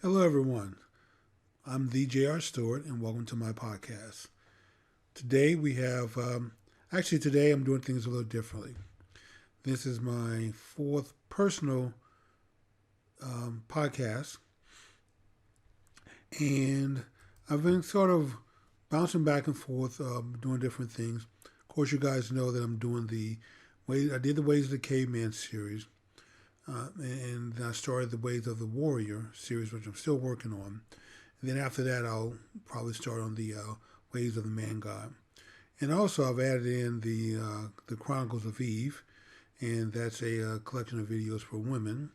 Hello, everyone. I'm the J.R. Stewart, and welcome to my podcast. Today we have, today I'm doing things a little differently. This is my fourth personal podcast, and I've been sort of bouncing back and forth, doing different things. Of course, you guys know that I'm doing I did the Ways of the Caveman series, and I started the Ways of the Warrior series, which I'm still working on. And then after that, I'll probably start on the Ways of the Man God. And also, I've added in the Chronicles of Eve, and that's a collection of videos for women,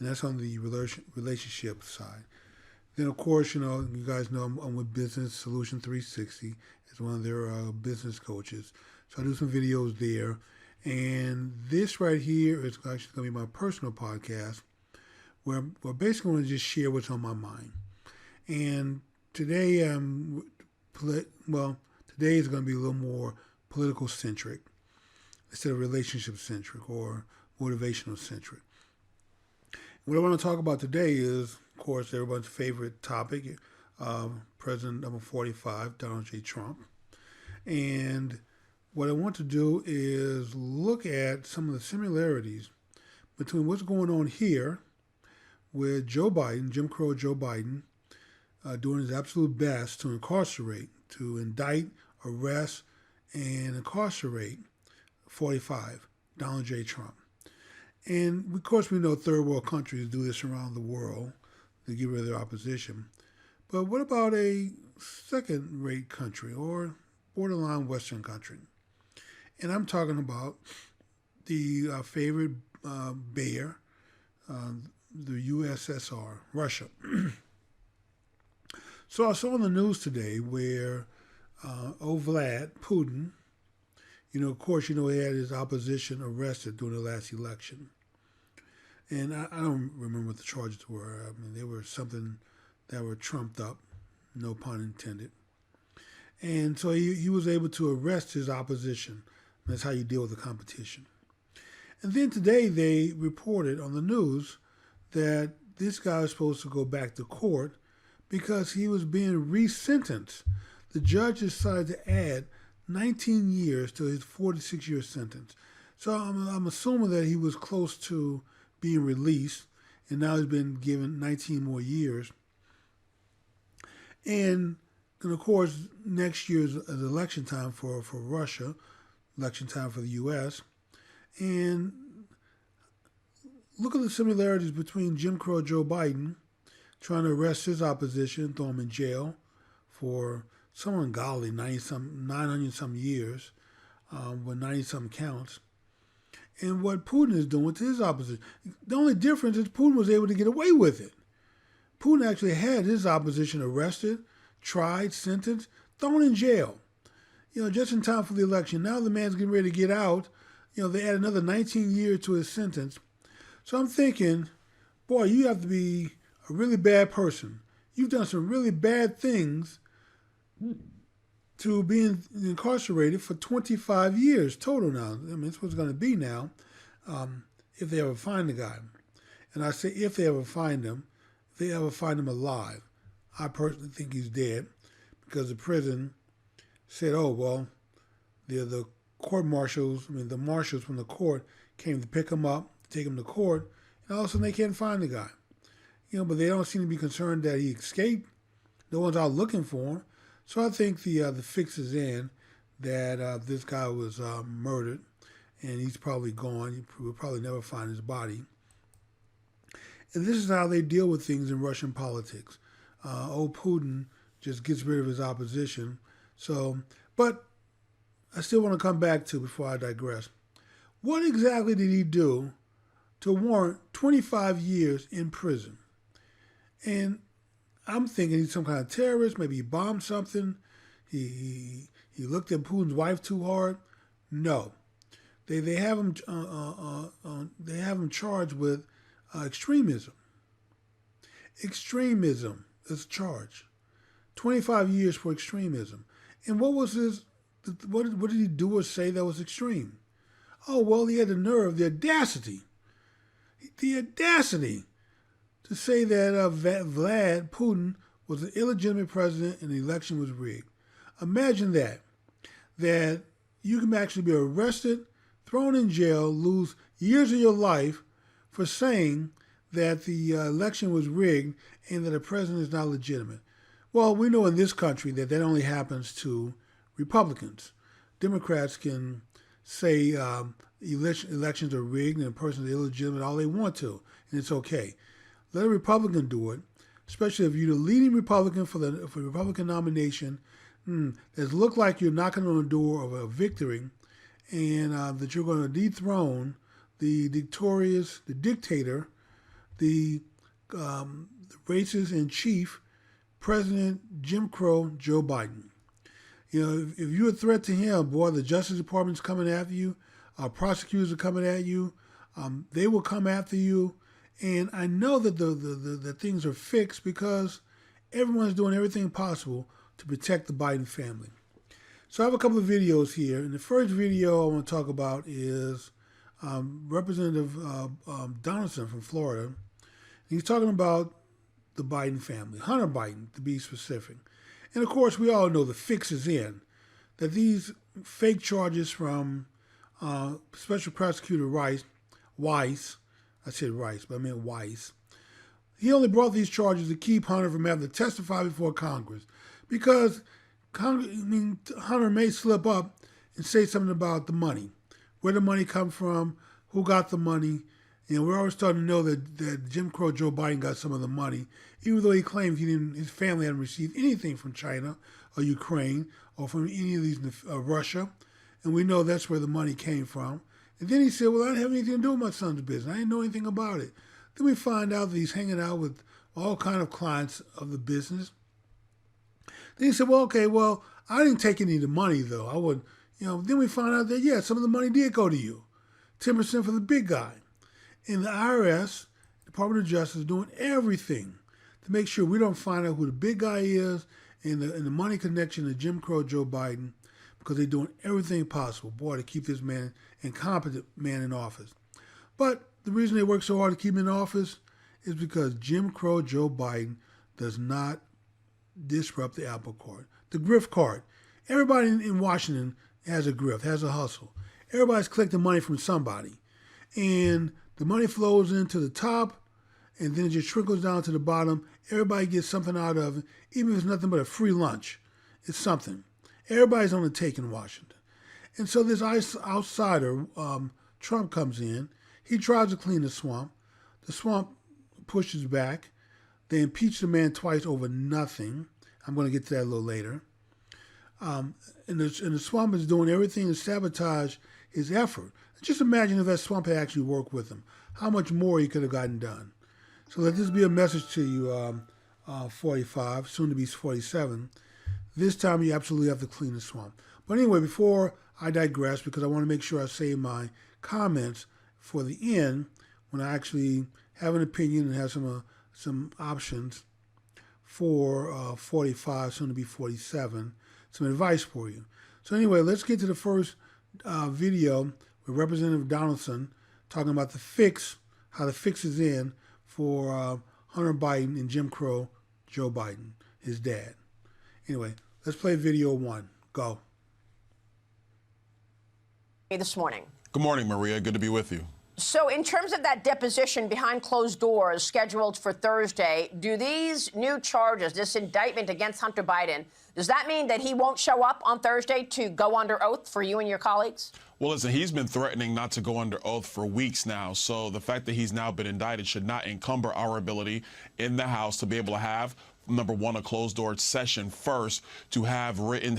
and that's on the relationship side. Then, of course, you guys know I'm with Business Solution 360 as one of their business coaches. So I do some videos there. And this right here is actually going to be my personal podcast where we're basically going to just share what's on my mind. And today, today is going to be a little more political centric instead of relationship centric or motivational centric. What I want to talk about today is, of course, everyone's favorite topic, President number 45, Donald J. Trump. And what I want to do is look at some of the similarities between what's going on here with Joe Biden, Jim Crow Joe Biden, doing his absolute best to incarcerate, to indict, arrest, and incarcerate 45, Donald J. Trump. And of course, we know third world countries do this around the world to get rid of their opposition. But what about a second rate country or borderline Western country? And I'm talking about the favorite bear, the USSR, Russia. So I saw on the news today where Vlad Putin, of course, he had his opposition arrested during the last election. And I don't remember what the charges were. I mean, they were something that were trumped up, no pun intended. And so he was able to arrest his opposition. That's how you deal with the competition. And then today they reported on the news that this guy was supposed to go back to court because he was being resentenced. The judge decided to add 19 years to his 46-year sentence. So I'm assuming that he was close to being released, and now he's been given 19 more years. And of course, next year is election time for Russia, election time for the U.S. And look at the similarities between Jim Crow Joe Biden trying to arrest his opposition, throw him in jail for some ungodly 900-some years, with 90-some counts, and what Putin is doing to his opposition. The only difference is Putin was able to get away with it. Putin actually had his opposition arrested, tried, sentenced, thrown in jail, just in time for the election. Now the man's getting ready to get out. They add another 19 years to his sentence. So I'm thinking, boy, you have to be a really bad person. You've done some really bad things to being incarcerated for 25 years total now. I mean, that's what it's going to be now, if they ever find the guy. And I say if they ever find him, if they ever find him alive. I personally think he's dead because the prison said, oh, well, the court marshals, the marshals from the court came to pick him up, take him to court, and all of a sudden they can't find the guy. But they don't seem to be concerned that he escaped. No one's out looking for him. So I think the fix is in that this guy was murdered, and he's probably gone. We'll probably never find his body. And this is how they deal with things in Russian politics. Old Putin just gets rid of his opposition. So, but I still want to come back to, before I digress, what exactly did he do to warrant 25 years in prison? And I'm thinking he's some kind of terrorist. Maybe he bombed something. He looked at Putin's wife too hard. No, they have him charged with extremism. Extremism is charged. 25 years for extremism. And what was his? What did he do or say that was extreme? Oh well, he had the nerve, the audacity to say that Vlad Putin was an illegitimate president and the election was rigged. Imagine that you can actually be arrested, thrown in jail, lose years of your life for saying that the election was rigged and that the president is not legitimate. Well, we know in this country that only happens to Republicans. Democrats can say elections are rigged and a person is illegitimate all they want to, and it's okay. Let a Republican do it, especially if you're the leading Republican for the Republican nomination. It looks like you're knocking on the door of a victory, and that you're going to dethrone the dictator, the racist in chief, President Jim Crow Joe Biden. You know, if you're a threat to him, boy, the Justice Department's coming after you, prosecutors are coming at you, they will come after you, and I know that the things are fixed because everyone's doing everything possible to protect the Biden family. So I have a couple of videos here, and the first video I want to talk about is Representative Donaldson from Florida. He's talking about the Biden family, Hunter Biden to be specific. And of course, we all know the fix is in, that these fake charges from Special Prosecutor Weiss, I said Rice, but I meant Weiss. He only brought these charges to keep Hunter from having to testify before Congress, because Hunter may slip up and say something about the money, where the money come from, who got the money. And we're always starting to know that Jim Crow Joe Biden got some of the money, even though he claims his family hadn't received anything from China or Ukraine or from any of these, Russia. And we know that's where the money came from. And then he said, well, I didn't have anything to do with my son's business. I didn't know anything about it. Then we find out that he's hanging out with all kind of clients of the business. Then he said, well, okay, I didn't take any of the money, though. I would, then we find out that, yeah, some of the money did go to you. 10% for the big guy. And the IRS, Department of Justice, is doing everything to make sure we don't find out who the big guy is and the money connection to Jim Crow Joe Biden, because they're doing everything possible, boy, to keep this man, incompetent man, in office. But the reason they work so hard to keep him in office is because Jim Crow Joe Biden does not disrupt the apple cart, the grift cart. Everybody in Washington has a grift, has a hustle. Everybody's collecting money from somebody. And the money flows into the top, and then it just trickles down to the bottom. Everybody gets something out of it, even if it's nothing but a free lunch. It's something. Everybody's on the take in Washington. And so this outsider, Trump, comes in. He tries to clean the swamp. The swamp pushes back. They impeach the man twice over nothing. I'm going to get to that a little later. And the swamp is doing everything to sabotage his effort. Just imagine if that swamp had actually worked with him, how much more he could have gotten done. So let this be a message to you, 45, soon to be 47. This time you absolutely have to clean the swamp. But anyway, before I digress, because I want to make sure I save my comments for the end, when I actually have an opinion and have some options for 45, soon to be 47, some advice for you. So anyway, let's get to the first video with Representative Donaldson talking about the fix, how the fix is in for Hunter Biden and Jim Crow Joe Biden, his dad. Anyway, let's play video 1. Go. This morning. Good morning, Maria. Good to be with you. So in terms of that deposition behind closed doors scheduled for Thursday, do these new charges, this indictment against Hunter Biden, does that mean that he won't show up on Thursday to go under oath for you and your colleagues? Well, listen, he's been threatening not to go under oath for weeks now. So the fact that he's now been indicted should not encumber our ability in the House to be able to have, number one, a closed-door session first, to have written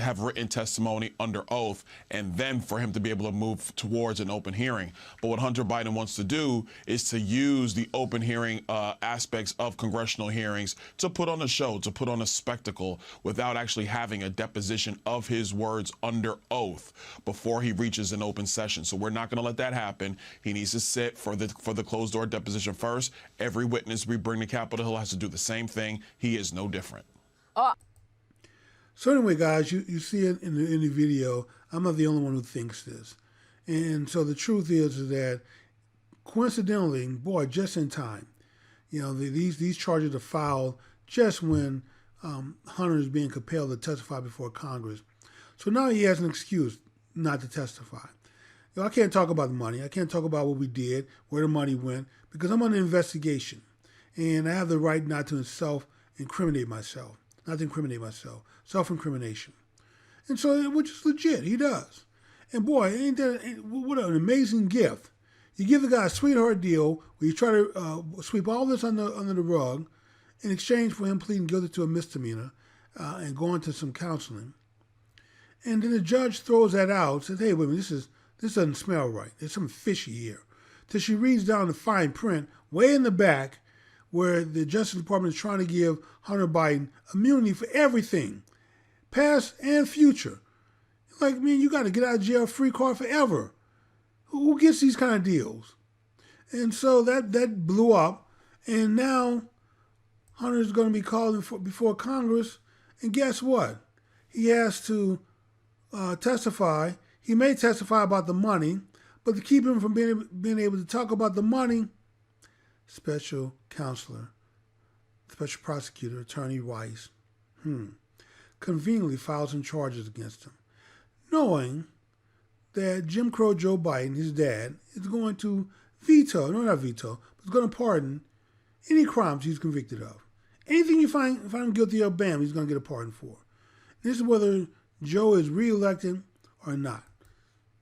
testimony under oath, and then for him to be able to move towards an open hearing. But what Hunter Biden wants to do is to use the open hearing aspects of congressional hearings to put on a show, to put on a spectacle, without actually having a deposition of his words under oath before he reaches an open session. So we're not going to let that happen. He needs to sit for the closed-door deposition first. Every witness we bring to Capitol Hill has to do the same thing. He is no different. So anyway, guys, you see it in the video. I'm not the only one who thinks this. And so the truth is that, coincidentally, boy, just in time, These charges are filed just when Hunter is being compelled to testify before Congress. So now he has an excuse not to testify. I can't talk about the money. I can't talk about what we did, where the money went, because I'm under investigation. And I have the right not to self-incriminate myself. Not to incriminate myself. Self-incrimination. And so, which is legit. He does. And boy, what an amazing gift. You give the guy a sweetheart deal where you try to sweep all this under the rug in exchange for him pleading guilty to a misdemeanor and going to some counseling. And then the judge throws that out, says, hey, wait a minute, this doesn't smell right. There's something fishy here. Till she reads down the fine print way in the back where the Justice Department is trying to give Hunter Biden immunity for everything, past and future. Like, man, you got to get out of jail free card forever. Who gets these kind of deals? And so that blew up. And now Hunter's going to be called before Congress. And guess what? He has to testify. He may testify about the money, but to keep him from being able to talk about the money, special counselor, special prosecutor, Attorney Weiss, conveniently files some charges against him, knowing that Jim Crow Joe Biden, his dad, is going to is going to pardon any crimes he's convicted of. Anything you find him guilty of, bam, he's going to get a pardon for. This is whether Joe is reelected or not.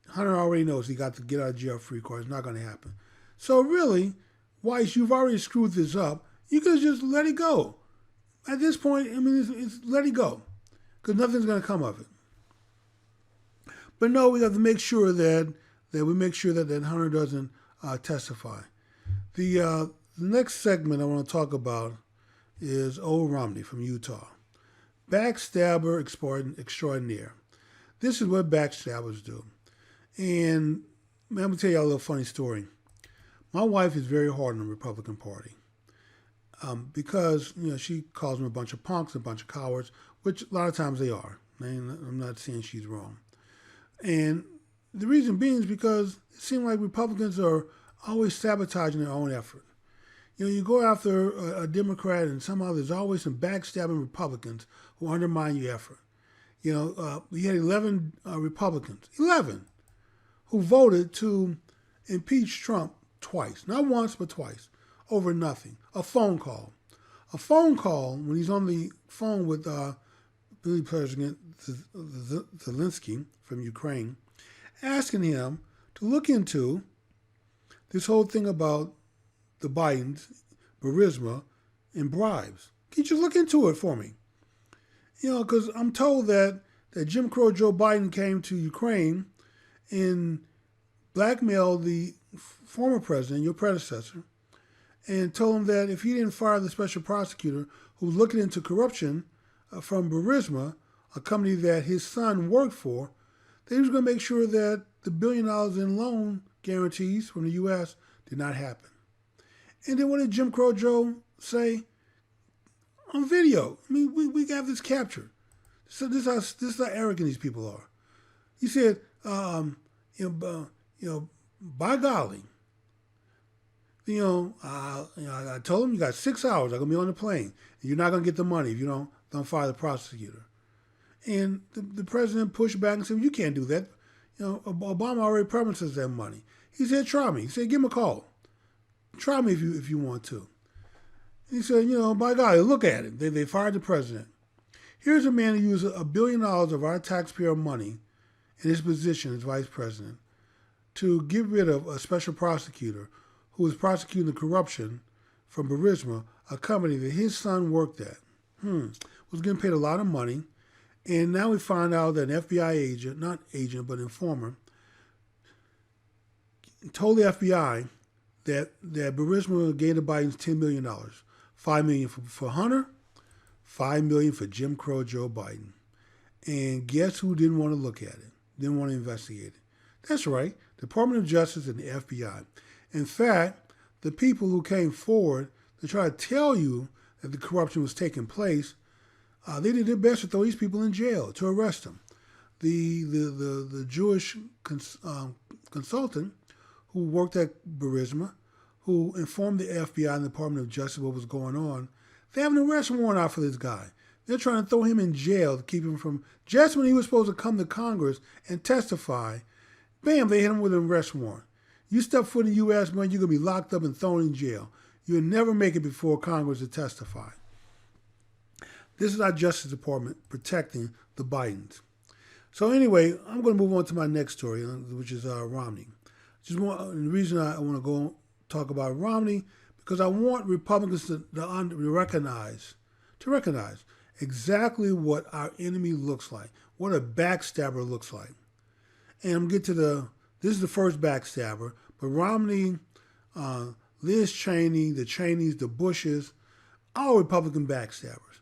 Hunter already knows he got to get out of jail free card. It's not going to happen. So really, Weiss, you've already screwed this up. You could just let it go. At this point, I mean, it's let it go, because nothing's going to come of it. But no, we have to make sure that Hunter doesn't testify. The next segment I want to talk about is Old Romney from Utah. Backstabber extraordinaire. This is what backstabbers do. And I'm going to tell you a little funny story. My wife is very hard on the Republican Party because she calls them a bunch of punks, a bunch of cowards, which a lot of times they are. And I'm not saying she's wrong. And the reason being is because it seems like Republicans are always sabotaging their own effort. You go after a Democrat and somehow there's always some backstabbing Republicans who undermine your effort. We had 11 Republicans, 11, who voted to impeach Trump twice. Not once, but twice, over nothing. A phone call, when he's on the phone with President Zelensky from Ukraine, asking him to look into this whole thing about the Bidens, Burisma, and bribes. Can you just look into it for me? Because I'm told that Jim Crow Joe Biden came to Ukraine and blackmailed the former president, your predecessor, and told him that if he didn't fire the special prosecutor who was looking into corruption from Burisma, a company that his son worked for, that he was going to make sure that the $1 billion in loan guarantees from the U.S. did not happen. And then what did Jim Crow Joe say? On video. I mean, we have this captured. So this is how arrogant these people are. He said, by golly, I told him you got 6 hours. I'm gonna be on the plane, and you're not gonna get the money if you don't fire the prosecutor. And the president pushed back and said, well, you can't do that. Obama already promised us that money. He said, try me. He said, give him a call. Try me if you want to. He said, by God, look at it. They fired the president. Here's a man who used $1 billion of our taxpayer money in his position as vice president to get rid of a special prosecutor who was prosecuting the corruption from Burisma, a company that his son worked at. Was getting paid a lot of money. And now we find out that an FBI agent, not agent, but informer, told the FBI that Burisma gave the Bidens $10 million. $5 million for Hunter, $5 million for Jim Crow Joe Biden. And guess who didn't want to look at it? Didn't want to investigate it? That's right, Department of Justice and the FBI. In fact, the people who came forward to try to tell you that the corruption was taking place, they did their best to throw these people in jail, to arrest them. The Jewish consultant who worked at Burisma, who informed the FBI and the Department of Justice what was going on. They have an arrest warrant out for this guy. They're trying to throw him in jail to keep him from, just when he was supposed to come to Congress and testify, bam, they hit him with an arrest warrant. You step foot in the U.S., man, you're going to be locked up and thrown in jail. You'll never make it before Congress to testify. This is our Justice Department protecting the Bidens. So anyway, I'm going to move on to my next story, which is Romney. The reason I want to go talk about Romney, because I want Republicans to recognize exactly what our enemy looks like, what a backstabber looks like. And I'm going to get to this is the first backstabber, but Romney, Liz Cheney, the Cheneys, the Bushes, all Republican backstabbers,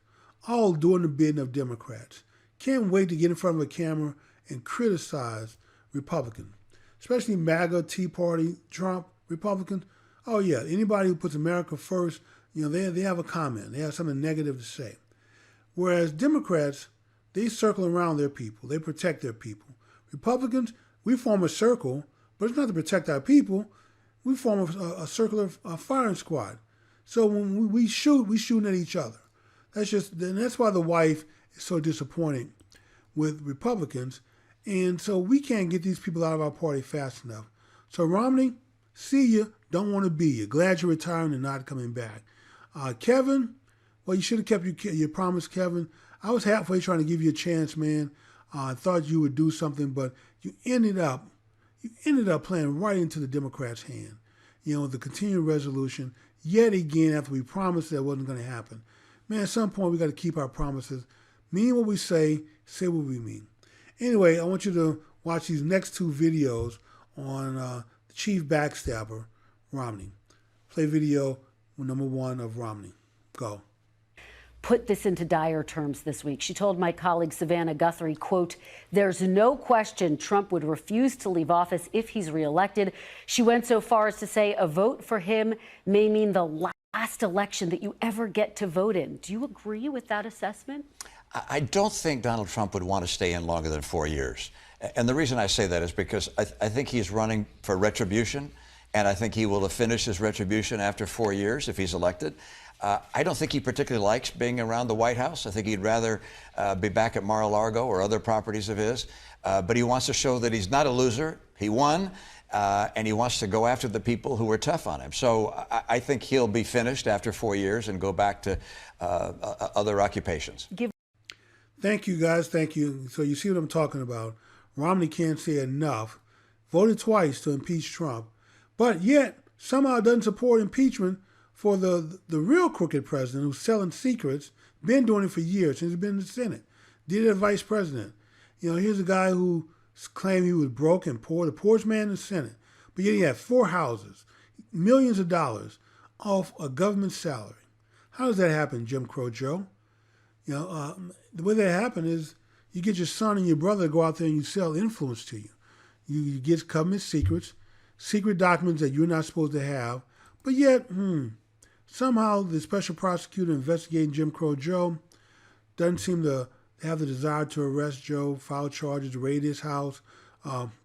all doing the bidding of Democrats. Can't wait to get in front of a camera and criticize Republicans, especially MAGA, Tea Party, Trump, Republicans. Oh yeah, anybody who puts America first, they have a comment. They have something negative to say. Whereas Democrats, they circle around their people. They protect their people. Republicans, we form a circle, but it's not to protect our people. We form a circular firing squad. So when we shoot, we're shooting at each other. That's why the wife is so disappointed with Republicans. And so we can't get these people out of our party fast enough. So Romney, see you, don't want to be you. Glad you're retiring and not coming back. Kevin, well, you should have kept your promise, Kevin. I was halfway trying to give you a chance, man. I thought you would do something, but you ended up playing right into the Democrats' hand. The continuing resolution, yet again, after we promised that wasn't going to happen. Man, at some point, we got to keep our promises. Mean what we say what we mean. Anyway, I want you to watch these next two videos on the chief backstabber, Romney. Play video number 1 of Romney. Go. Put this into dire terms this week. She told my colleague Savannah Guthrie, quote, "There's no question Trump would refuse to leave office if he's reelected." She went so far as to say a vote for him may mean the last election that you ever get to vote in. Do you agree with that assessment? I don't think Donald Trump would want to stay in longer than 4 years. And the reason I say that is because I think he's running for retribution, and I think he will have finished his retribution after 4 years if he's elected. I don't think he particularly likes being around the White House. I think he'd rather be back at Mar-a-Lago or other properties of his. But he wants to show that he's not a loser. He won, and he wants to go after the people who were tough on him. So I think he'll be finished after 4 years and go back to other occupations. Thank you, guys. Thank you. So you see what I'm talking about. Romney can't say enough. Voted twice to impeach Trump, but yet somehow doesn't support impeachment for the real crooked president who's selling secrets, been doing it for years since he's been in the Senate. Did it as vice president. Here's a guy who claimed he was broke and poor, the poorest man in the Senate, but yet he had 4 houses, millions of dollars off a government salary. How does that happen, Jim Crow Joe? The way that happened is you get your son and your brother to go out there and you sell influence to you. You get government secrets, secret documents that you're not supposed to have, but yet, somehow the special prosecutor investigating Jim Crow Joe doesn't seem to have the desire to arrest Joe, file charges, raid his house,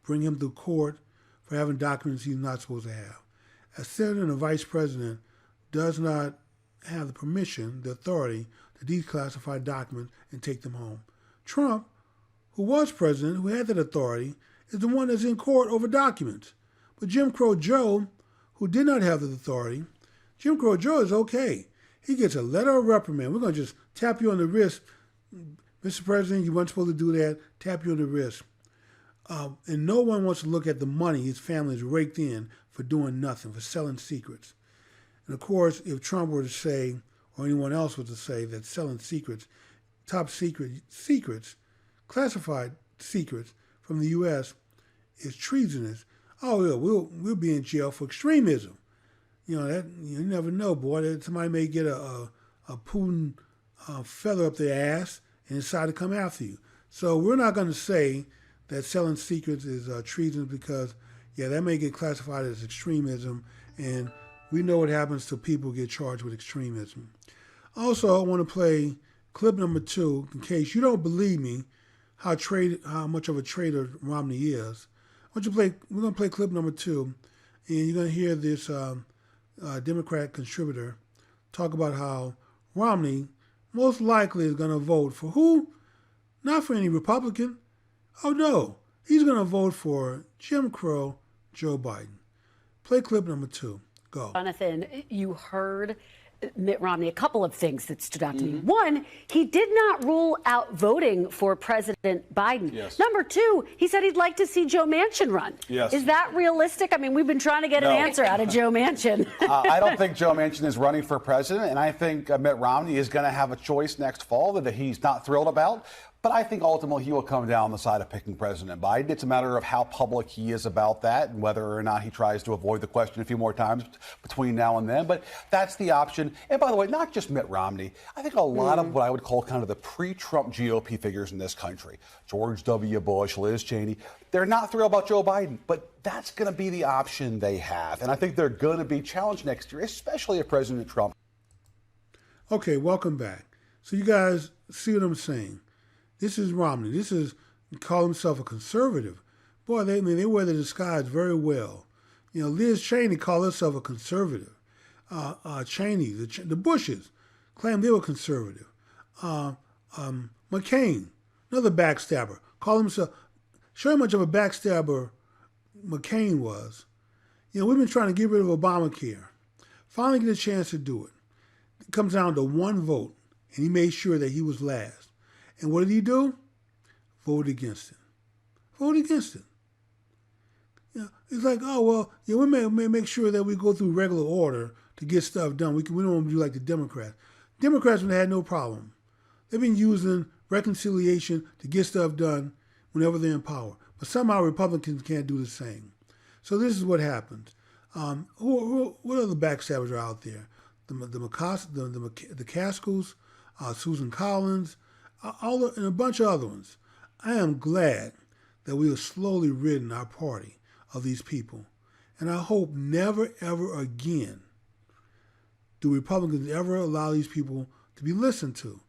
bring him to court for having documents he's not supposed to have. A senator and a vice president does not have the permission, the authority, to declassify documents and take them home. Trump, who was president, who had that authority, is the one that's in court over documents. But Jim Crow Joe, who did not have the authority, Jim Crow Joe is okay. He gets a letter of reprimand. We're going to just tap you on the wrist. Mr. President, you weren't supposed to do that. Tap you on the wrist. And no one wants to look at the money his family has raked in for doing nothing, for selling secrets. And of course, if Trump were to say, or anyone else was to say that selling secrets, top secrets, classified secrets from the U.S. is treasonous, oh yeah, we'll be in jail for extremism. You never know, boy. Somebody may get a Putin feather up their ass and decide to come after you. So we're not going to say that selling secrets is treason because, yeah, that may get classified as extremism, and we know what happens to people who get charged with extremism. Also, I want to play clip number 2 in case you don't believe me how much of a traitor Romney is. We're going to play clip number 2, and you're going to hear this Democrat contributor, talk about how Romney most likely is going to vote for who? Not for any Republican. Oh no, he's going to vote for Jim Crow Joe Biden. Play clip number 2. Go. Jonathan, you heard Mitt Romney, a couple of things that stood out to me. One, he did not rule out voting for President Biden. Yes. Number 2, he said he'd like to see Joe Manchin run. Yes. Is that realistic? I mean, we've been trying to get an answer out of Joe Manchin. I don't think Joe Manchin is running for president, and I think Mitt Romney is going to have a choice next fall that he's not thrilled about. But I think ultimately he will come down the side of picking President Biden. It's a matter of how public he is about that and whether or not he tries to avoid the question a few more times between now and then. But that's the option. And by the way, not just Mitt Romney. I think a lot of what I would call kind of the pre-Trump GOP figures in this country, George W. Bush, Liz Cheney, they're not thrilled about Joe Biden. But that's going to be the option they have. And I think they're going to be challenged next year, especially if President Trump. Okay, welcome back. So you guys see what I'm saying? This is Romney. This is, call himself a conservative. Boy, they wear the disguise very well. You know, Liz Cheney called herself a conservative. Cheney, the Bushes, claimed they were conservative. McCain, another backstabber, called himself, show how much of a backstabber McCain was. You know, we've been trying to get rid of Obamacare. Finally get a chance to do it. It comes down to one vote, and he made sure that he was last. And what did he do? Vote against it. Vote against it. You know, it's like, oh, well, yeah, we may make sure that we go through regular order to get stuff done. We don't want to do like the Democrats. Democrats have had no problem. They've been using reconciliation to get stuff done whenever they're in power. But somehow Republicans can't do the same. So this is what happens. What other backstabbers are out there? The Cascos, Susan Collins, and a bunch of other ones. I am glad that we have slowly ridden our party of these people. And I hope never, ever again do Republicans ever allow these people to be listened to.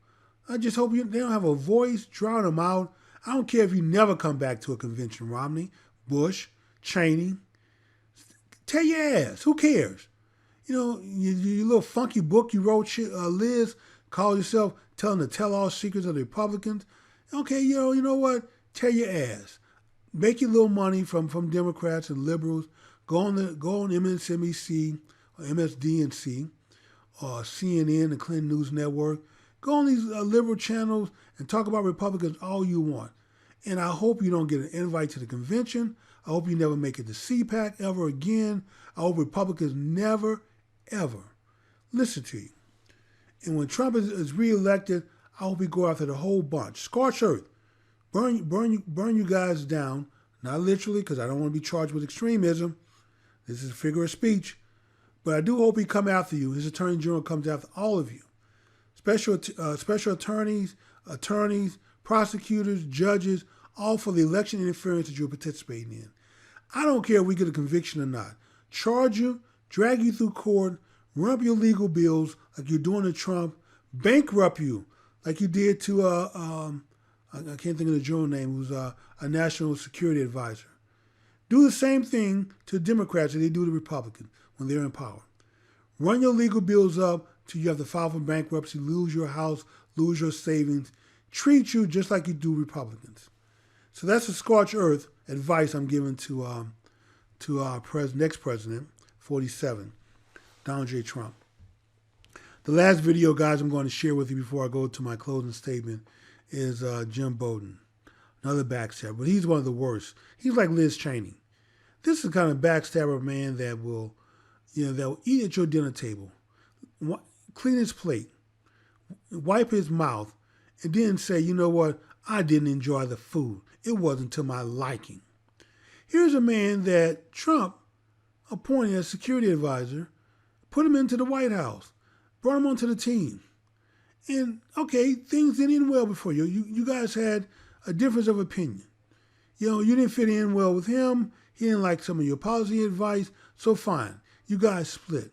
I just hope they don't have a voice, drown them out. I don't care if you never come back to a convention, Romney, Bush, Cheney. Tell your ass. Who cares? You know, your little funky book you wrote, Liz, call yourself telling the tell-all secrets of the Republicans. Okay, you know what? Tell your ass. Make your little money from Democrats and liberals. Go on MSNBC or MSDNC or CNN, the Clinton News Network. Go on these liberal channels and talk about Republicans all you want. And I hope you don't get an invite to the convention. I hope you never make it to CPAC ever again. I hope Republicans never, ever listen to you. And when Trump is reelected, I hope he go after the whole bunch. Scorch earth. Burn you guys down. Not literally, because I don't want to be charged with extremism. This is a figure of speech. But I do hope he come after you. His attorney general comes after all of you. Special attorneys, prosecutors, judges, all for the election interference that you're participating in. I don't care if we get a conviction or not. Charge you, drag you through court, run up your legal bills like you're doing to Trump, bankrupt you like you did to, I can't think of the general name, who's a national security advisor. Do the same thing to Democrats that they do to Republicans when they're in power. Run your legal bills up till you have to file for bankruptcy, lose your house, lose your savings. Treat you just like you do Republicans. So that's the scorched earth advice I'm giving to our next president, 47, Donald J. Trump. The last video, guys, I'm going to share with you before I go to my closing statement is Jim Bowden, another backstabber. But he's one of the worst. He's like Liz Cheney. This is the kind of backstabber man that will eat at your dinner table, clean his plate, wipe his mouth, and then say, you know what, I didn't enjoy the food. It wasn't to my liking. Here's a man that Trump appointed as security advisor, put him into the White House, brought him onto the team. And, okay, things didn't end well before you. You guys had a difference of opinion. You know, you didn't fit in well with him. He didn't like some of your policy advice. So fine, you guys split.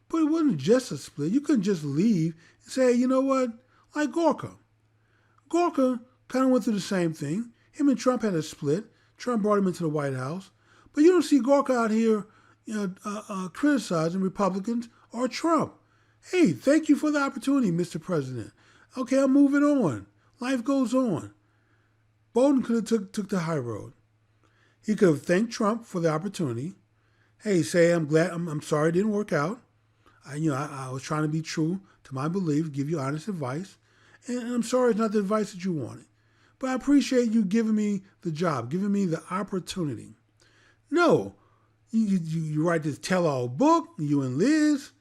But it wasn't just a split. You couldn't just leave and say, you know what, like Gorka. Gorka kind of went through the same thing. Him and Trump had a split. Trump brought him into the White House. But you don't see Gorka out here, criticizing Republicans or Trump. Hey, thank you for the opportunity, Mr. President. Okay, I'm moving on. Life goes on. Bolton could have took the high road. He could have thanked Trump for the opportunity. Hey, say I'm sorry it didn't work out. I was trying to be true to my belief, give you honest advice, and I'm sorry it's not the advice that you wanted. But I appreciate you giving me the job, giving me the opportunity. No, you write this tell-all book, you and Liz,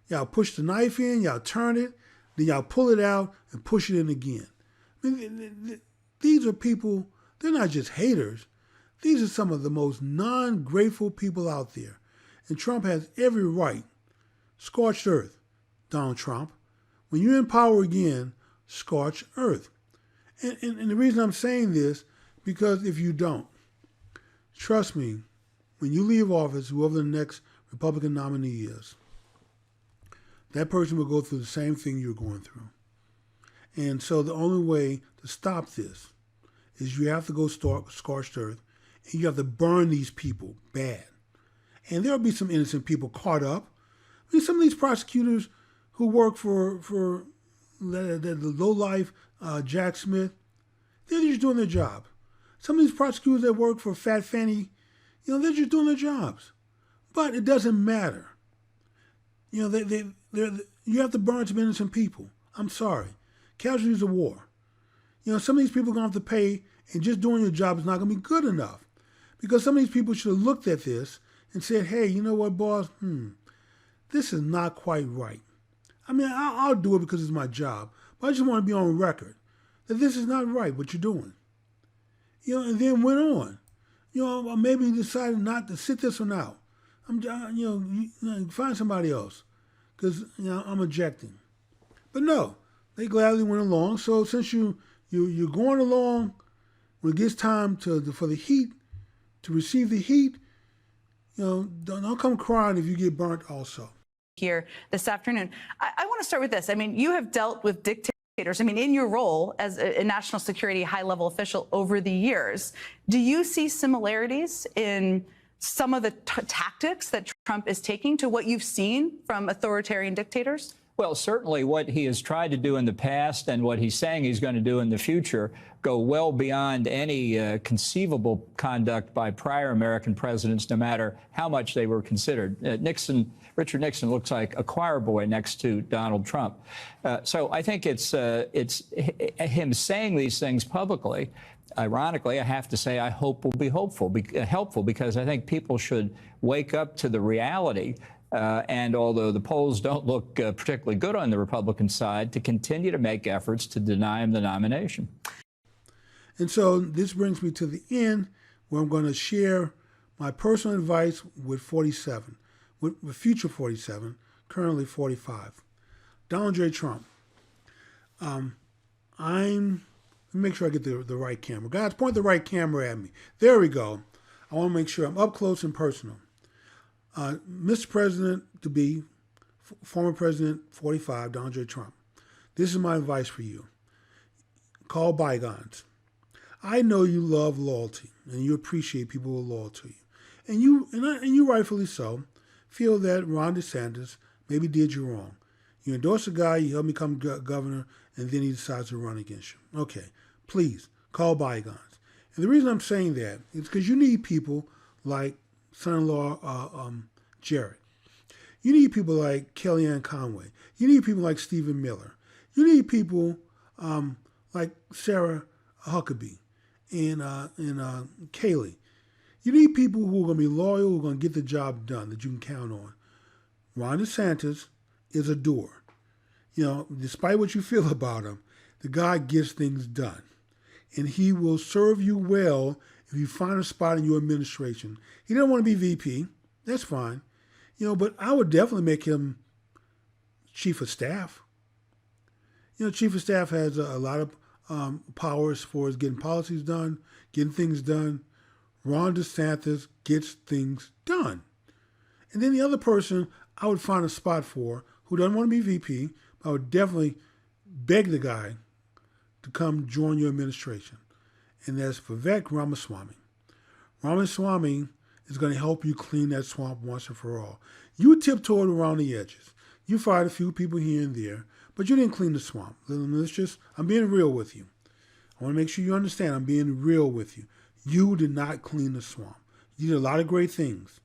y'all push the knife in, y'all turn it, then y'all pull it out and push it in again. I mean, these are people, they're not just haters. These are some of the most non-grateful people out there. And Trump has every right. Scorched earth, Donald Trump. When you're in power again, scorched earth. And the reason I'm saying this, because if you don't, trust me, when you leave office, whoever the next Republican nominee is, that person will go through the same thing you're going through. And so the only way to stop this is you have to go scorched earth, and you have to burn these people bad. And there'll be some innocent people caught up. I mean, some of these prosecutors who work for the lowlife Jack Smith, they're just doing their job. Some of these prosecutors that work for Fat Fanny, they're just doing their jobs. But it doesn't matter. You have to burn some innocent people. I'm sorry. Casualties of war. Some of these people are going to have to pay, and just doing your job is not going to be good enough. Because some of these people should have looked at this and said, hey, you know what, boss? This is not quite right. I mean, I'll do it because it's my job, but I just want to be on record that this is not right, what you're doing. And then went on. Maybe decided not to sit this one out. Find somebody else because, I'm objecting. But no, they gladly went along. So since you're going along, when it gets time for the heat, to receive the heat, don't come crying if you get burnt also. Here this afternoon. I want to start with this. I mean, you have dealt with dictators. I mean, in your role as a national security high-level official over the years, do you see similarities in some of the tactics that Trump is taking to what you've seen from authoritarian dictators? Well, certainly what he has tried to do in the past and what he's saying he's going to do in the future go well beyond any conceivable conduct by prior American presidents, no matter how much they were considered. Richard Nixon looks like a choir boy next to Donald Trump. So I think it's him saying these things publicly. Ironically, I have to say I hope will be helpful because I think people should wake up to the reality. And although the polls don't look particularly good on the Republican side, to continue to make efforts to deny him the nomination. And so this brings me to the end where I'm going to share my personal advice with 47, with future 47, currently 45. Donald J. Trump. Let me make sure I get the right camera. Guys, point the right camera at me. There we go. I want to make sure I'm up close and personal. Mr. President to be, former President 45, Donald J. Trump. This is my advice for you. Call bygones. I know you love loyalty and you appreciate people who are loyal to you. And you rightfully so, feel that Ron DeSantis maybe did you wrong. You endorse a guy, you help him become governor, and then he decides to run against you. Okay, please, call bygones. And the reason I'm saying that is because you need people like son-in-law Jared. You need people like Kellyanne Conway. You need people like Stephen Miller. You need people like Sarah Huckabee and Kayleigh. You need people who are going to be loyal, who are going to get the job done, that you can count on. Ron DeSantis is a doer. Despite what you feel about him, the guy gets things done. And he will serve you well if you find a spot in your administration. He doesn't want to be VP. That's fine. But I would definitely make him chief of staff. Chief of staff has a lot of power as far as getting policies done, getting things done. Ron DeSantis gets things done. And then the other person I would find a spot for, who doesn't want to be VP, I would definitely beg the guy to come join your administration. And that's Vivek Ramaswamy. Ramaswamy is going to help you clean that swamp once and for all. You tiptoed around the edges. You fired a few people here and there, but you didn't clean the swamp. I'm being real with you. I want to make sure you understand I'm being real with you. You did not clean the swamp. You did a lot of great things.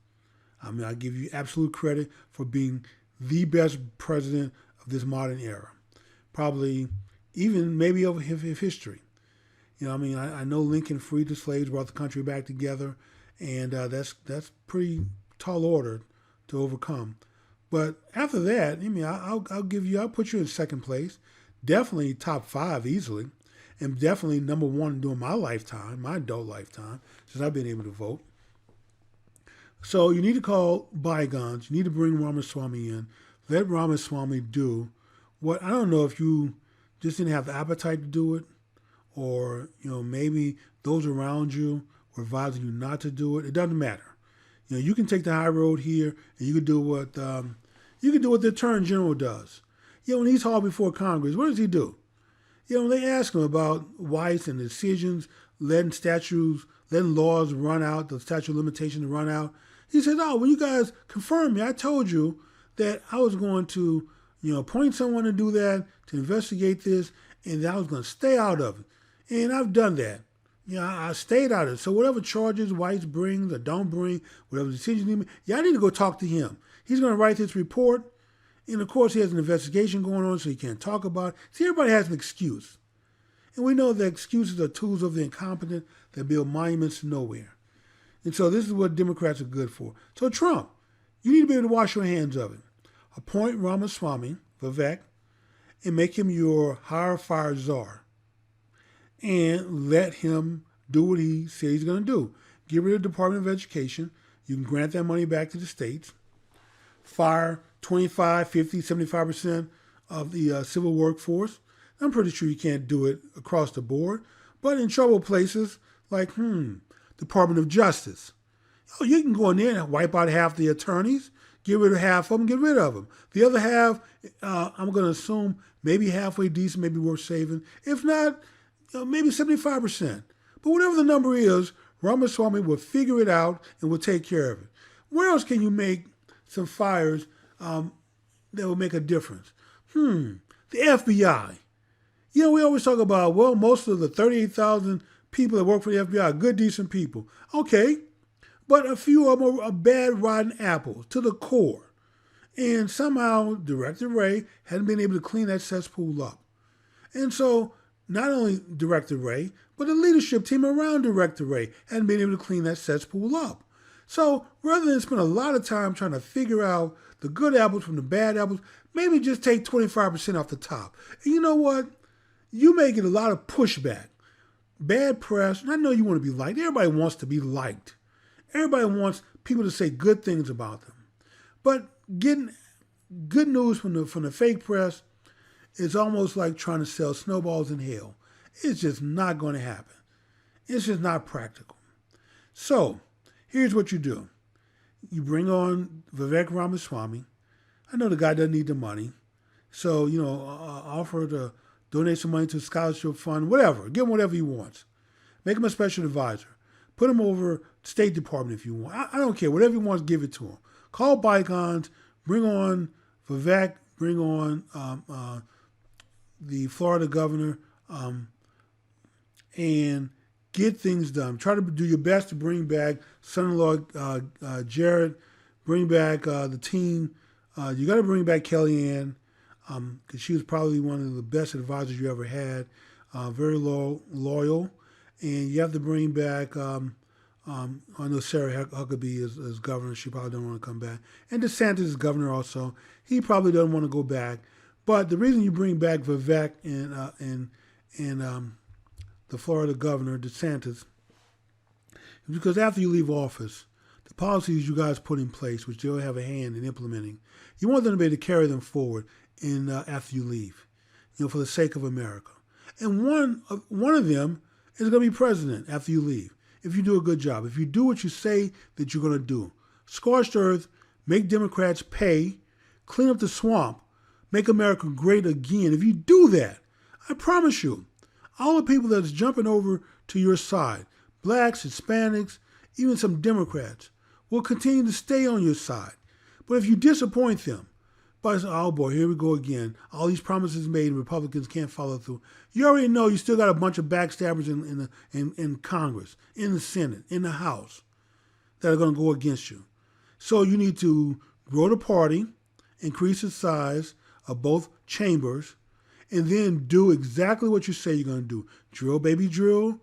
I mean, I give you absolute credit for being the best president of this modern era. Probably even maybe of history. You know, I mean, I know Lincoln freed the slaves, brought the country back together, and that's pretty tall order to overcome. But after that, I mean, I'll put you in second place, definitely top 5 easily, and definitely number 1 during my lifetime, my adult lifetime, since I've been able to vote. So you need to call bygones. You need to bring Ramaswamy in. Let Ramaswamy do what, I don't know if you just didn't have the appetite to do it, or maybe those around you were advising you not to do it. It doesn't matter. You can take the high road here, and you can do what the Attorney General does. When he's hauled before Congress, what does he do? They ask him about whites and decisions, letting laws run out, the statute of limitations run out. He said, "Oh, when you guys confirmed me, I told you that I was going to, appoint someone to do that, to investigate this, and that I was going to stay out of it. And I've done that. I stayed out of it. So whatever charges whites brings or don't bring, whatever decisions he makes, I need to go talk to him. He's going to write this report. And of course, he has an investigation going on, so he can't talk about it. See, everybody has an excuse. And we know that excuses are tools of the incompetent that build monuments to nowhere. And so this is what Democrats are good for. So Trump, you need to be able to wash your hands of it. Appoint Ramaswamy, Vivek, and make him your hire fire czar. And let him do what he says he's going to do. Get rid of the Department of Education. You can grant that money back to the states. Fire 25, 50, 75% of the civil workforce. I'm pretty sure you can't do it across the board. But in trouble places like, Department of Justice. You can go in there and wipe out half the attorneys, get rid of half of them, get rid of them. The other half, I'm going to assume maybe halfway decent, maybe worth saving. If not, maybe 75%. But whatever the number is, Ramaswamy will figure it out and will take care of it. Where else can you make some fires that will make a difference? The FBI. We always talk about, well, most of the 38,000 people that work for the FBI are good, decent people. Okay, but a few of them are bad, rotten apples to the core. And somehow Director Wray hadn't been able to clean that cesspool up. And so not only Director Wray, but the leadership team around Director Wray hadn't been able to clean that cesspool up. So rather than spend a lot of time trying to figure out the good apples from the bad apples, maybe just take 25% off the top. And you know what? You may get a lot of pushback. Bad press, and I know you want to be liked. Everybody wants to be liked. Everybody wants people to say good things about them. But getting good news from the fake press is almost like trying to sell snowballs in hell. It's just not going to happen. It's just not practical. So here's what you do. You bring on Vivek Ramaswamy. I know the guy doesn't need the money. So, offer to donate some money to a scholarship fund, whatever. Give him whatever he wants. Make him a special advisor. Put him over State Department if you want. I don't care. Whatever he wants, give it to him. Call bygones. Bring on Vivek. Bring on the Florida governor. And get things done. Try to do your best to bring back son-in-law Jared. Bring back the team. You got to bring back Kellyanne. Because she was probably one of the best advisors you ever had, very loyal. And you have to bring back, I know Sarah Huckabee is governor. She probably don't want to come back. And DeSantis is governor also. He probably doesn't want to go back. But the reason you bring back Vivek and the Florida governor, DeSantis, is because after you leave office, the policies you guys put in place, which they'll have a hand in implementing, you want them to be able to carry them forward after you leave, for the sake of America. And one of them is going to be president after you leave, if you do a good job, if you do what you say that you're going to do. Scorched earth, make Democrats pay, clean up the swamp, make America great again. If you do that, I promise you, all the people that's jumping over to your side, blacks, Hispanics, even some Democrats, will continue to stay on your side. But if you disappoint them, by saying, oh boy, here we go again. All these promises made and Republicans can't follow through. You already know you still got a bunch of backstabbers in Congress, in the Senate, in the House that are going to go against you. So you need to grow the party, increase the size of both chambers, and then do exactly what you say you're going to do. Drill, baby, drill.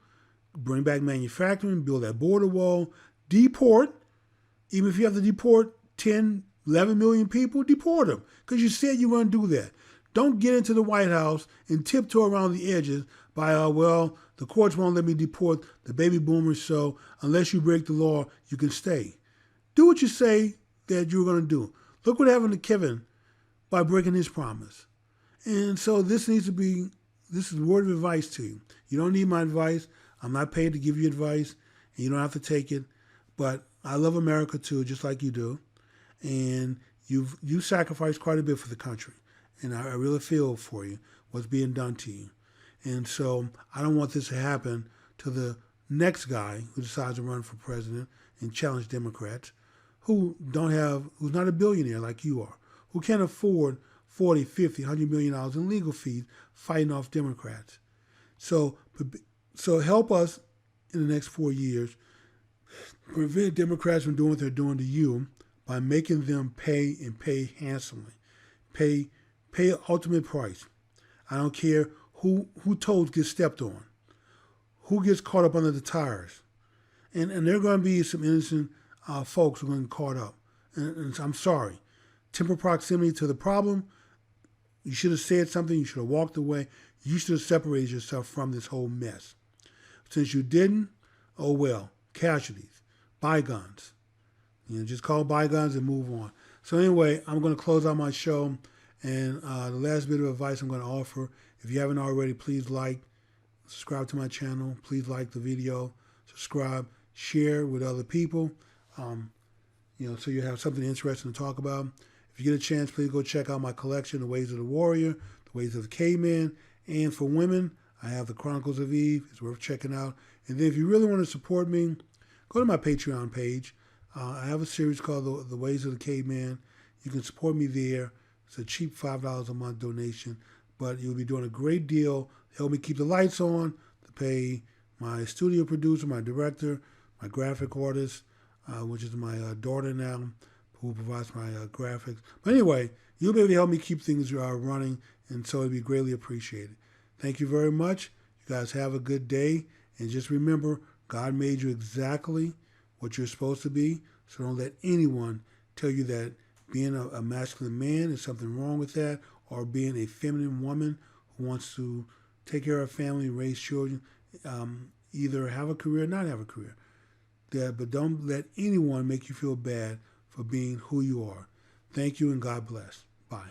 Bring back manufacturing, build that border wall, deport. Even if you have to deport 10, 11 million people, deport them. Because you said you were going to do that. Don't get into the White House and tiptoe around the edges by, well, the courts won't let me deport the baby boomers, so unless you break the law, you can stay. Do what you say that you're going to do. Look what happened to Kevin by breaking his promise. And so this is a word of advice to you. You don't need my advice. I'm not paid to give you advice, and you don't have to take it. But I love America too, just like you do. And you sacrificed quite a bit for the country. And I really feel for you, what's being done to you. And so I don't want this to happen to the next guy who decides to run for president and challenge Democrats, who's not a billionaire like you are, who can't afford $40, $50, $100 million in legal fees fighting off Democrats. So help us in the next 4 years prevent Democrats from doing what they're doing to you by making them pay and pay handsomely. Pay ultimate price. I don't care who toes get stepped on, who gets caught up under the tires. And there are going to be some innocent folks who are going to get caught up. And I'm sorry. Temporal proximity to the problem, you should have said something, you should have walked away, you should have separated yourself from this whole mess. Since you didn't, oh well, casualties, bygones. Just call bygones and move on. So anyway, I'm going to close out my show, and the last bit of advice I'm going to offer, if you haven't already, please subscribe to my channel, please like the video, subscribe, share with other people, so you have something interesting to talk about. If you get a chance, please go check out my collection, The Ways of the Warrior, The Ways of the Caveman, and for women, I have The Chronicles of Eve. It's worth checking out. And then if you really want to support me, go to my Patreon page. I have a series called The Ways of the Caveman. You can support me there. It's a cheap $5 a month donation, but you'll be doing a great deal to help me keep the lights on, to pay my studio producer, my director, my graphic artist, which is my daughter now, who provides my graphics. But anyway, you'll be able to help me keep things running, and so it'd be greatly appreciated. Thank you very much. You guys have a good day, and just remember, God made you exactly what you're supposed to be, so don't let anyone tell you that being a masculine man is something wrong with that, or being a feminine woman who wants to take care of family, raise children, either have a career or not have a career. But don't let anyone make you feel bad for being who you are. Thank you, and God bless. Bye.